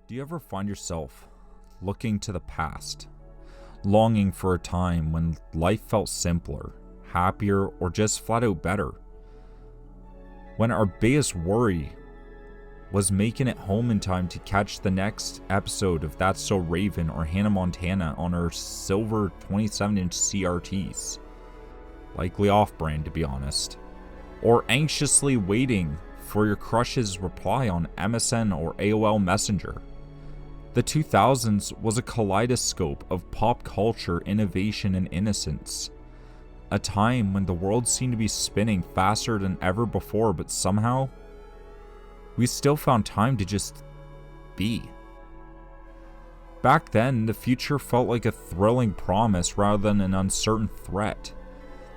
Do you ever find yourself looking to the past, longing for a time when life felt simpler, happier, or just flat out better? When our biggest worry was making it home in time to catch the next episode of That's So Raven or Hannah Montana on our silver 27-inch CRTs. Likely off-brand, to be honest. Or anxiously waiting for your crush's reply on MSN or AOL Messenger. The 2000s was a kaleidoscope of pop culture, innovation, and innocence. A time when the world seemed to be spinning faster than ever before, but somehow, we still found time to just be. Back then, the future felt like a thrilling promise rather than an uncertain threat.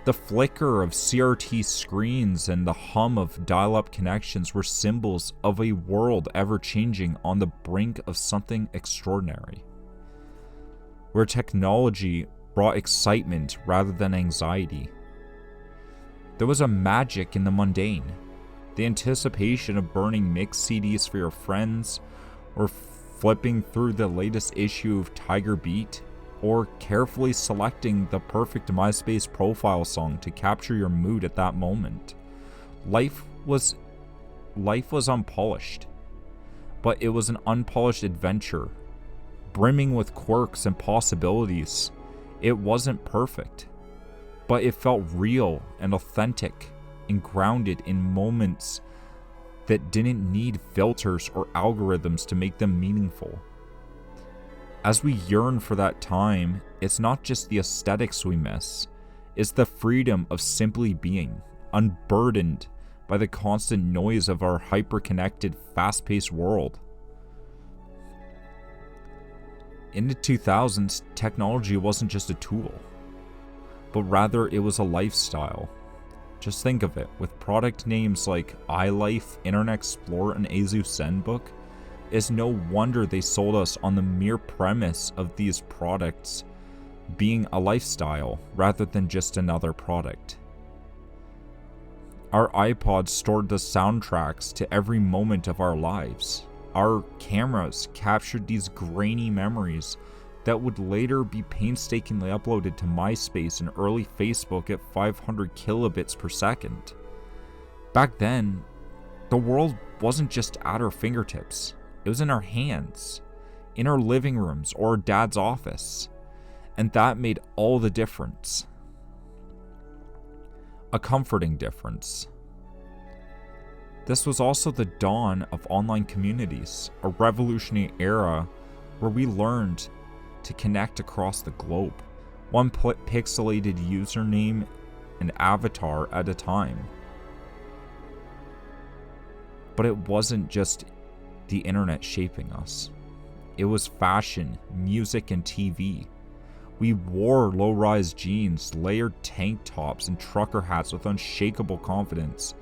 The flicker of CRT screens and the hum of dial-up connections were symbols of a world ever-changing on the brink of something extraordinary, where technology brought excitement rather than anxiety. There was a magic in the mundane, the anticipation of burning mix CDs for your friends, or flipping through the latest issue of Tiger Beat, or carefully selecting the perfect MySpace profile song to capture your mood at that moment. Life was unpolished, but it was an unpolished adventure, brimming with quirks and possibilities. It wasn't perfect, but it felt real and authentic and grounded in moments that didn't need filters or algorithms to make them meaningful. As we yearn for that time, it's not just the aesthetics we miss, it's the freedom of simply being, unburdened by the constant noise of our hyper-connected, fast-paced world. In the 2000s, technology wasn't just a tool, but rather it was a lifestyle. Just think of it, with product names like iLife, Internet Explorer, and Asus ZenBook, it's no wonder they sold us on the mere premise of these products being a lifestyle rather than just another product. Our iPods stored the soundtracks to every moment of our lives. Our cameras captured these grainy memories that would later be painstakingly uploaded to MySpace and early Facebook at 500 kilobits per second. Back then, the world wasn't just at our fingertips. It was in our hands, in our living rooms or our dad's office, and that made all the difference. A comforting difference. This was also the dawn of online communities, a revolutionary era where we learned to connect across the globe, one pixelated username and avatar at a time. But it wasn't just the internet shaping us. It was fashion, music, and TV. We wore low-rise jeans, layered tank tops, and trucker hats with unshakable confidence.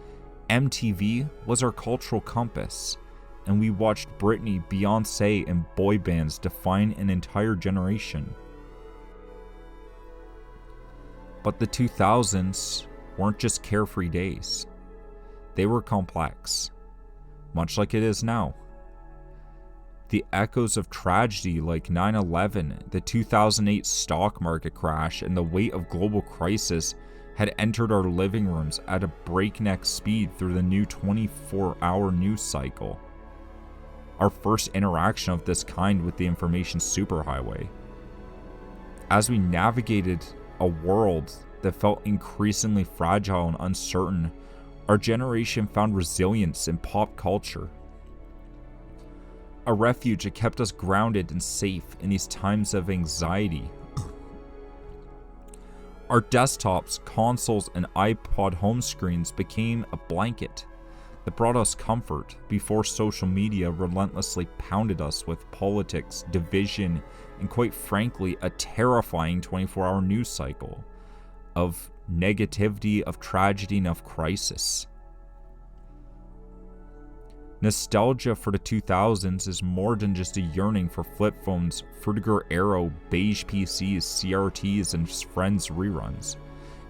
MTV was our cultural compass, and we watched Britney, Beyoncé, and boy bands define an entire generation. But the 2000s weren't just carefree days. They were complex, much like it is now. The echoes of tragedy like 9/11, the 2008 stock market crash, and the weight of global crisis had entered our living rooms at a breakneck speed through the new 24-hour news cycle. Our first interaction of this kind with the information superhighway. As we navigated a world that felt increasingly fragile and uncertain, our generation found resilience in pop culture. A refuge that kept us grounded and safe in these times of anxiety. Our desktops, consoles, and iPod home screens became a blanket that brought us comfort before social media relentlessly pounded us with politics, division, and quite frankly, a terrifying 24-hour news cycle of negativity, of tragedy, and of crisis. Nostalgia for the 2000s is more than just a yearning for flip phones, Frutiger Aero, beige PCs, CRTs, and Friends reruns.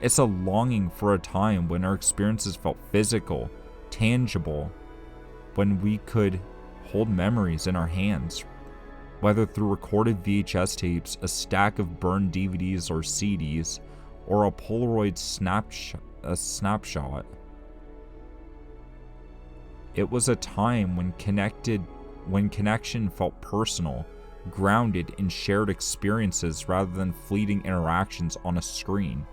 It's a longing for a time when our experiences felt physical, tangible, when we could hold memories in our hands, whether through recorded VHS tapes, a stack of burned DVDs or CDs, or a Polaroid snapshot. It was a time when connection felt personal, grounded in shared experiences rather than fleeting interactions on a screen.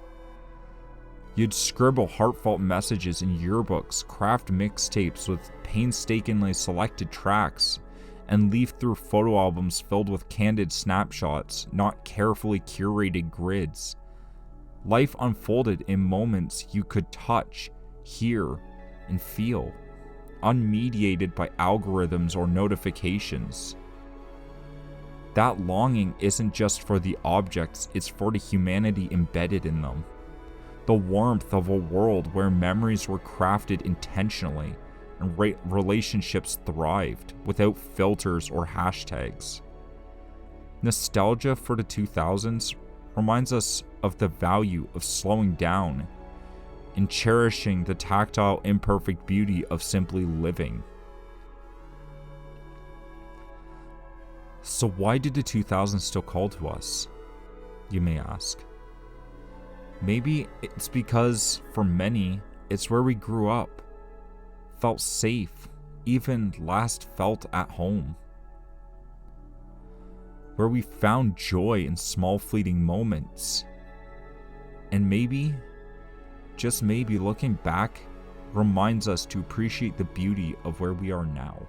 You'd scribble heartfelt messages in yearbooks, craft mixtapes with painstakingly selected tracks, and leaf through photo albums filled with candid snapshots, not carefully curated grids. Life unfolded in moments you could touch, hear, and feel, unmediated by algorithms or notifications. That longing isn't just for the objects, it's for the humanity embedded in them. The warmth of a world where memories were crafted intentionally and relationships thrived without filters or hashtags. Nostalgia for the 2000s reminds us of the value of slowing down and cherishing the tactile, imperfect beauty of simply living. So why did the 2000s still call to us? You may ask. Maybe it's because, for many, it's where we grew up, felt safe, even last felt at home. Where we found joy in small fleeting moments. And maybe, just maybe, looking back reminds us to appreciate the beauty of where we are now.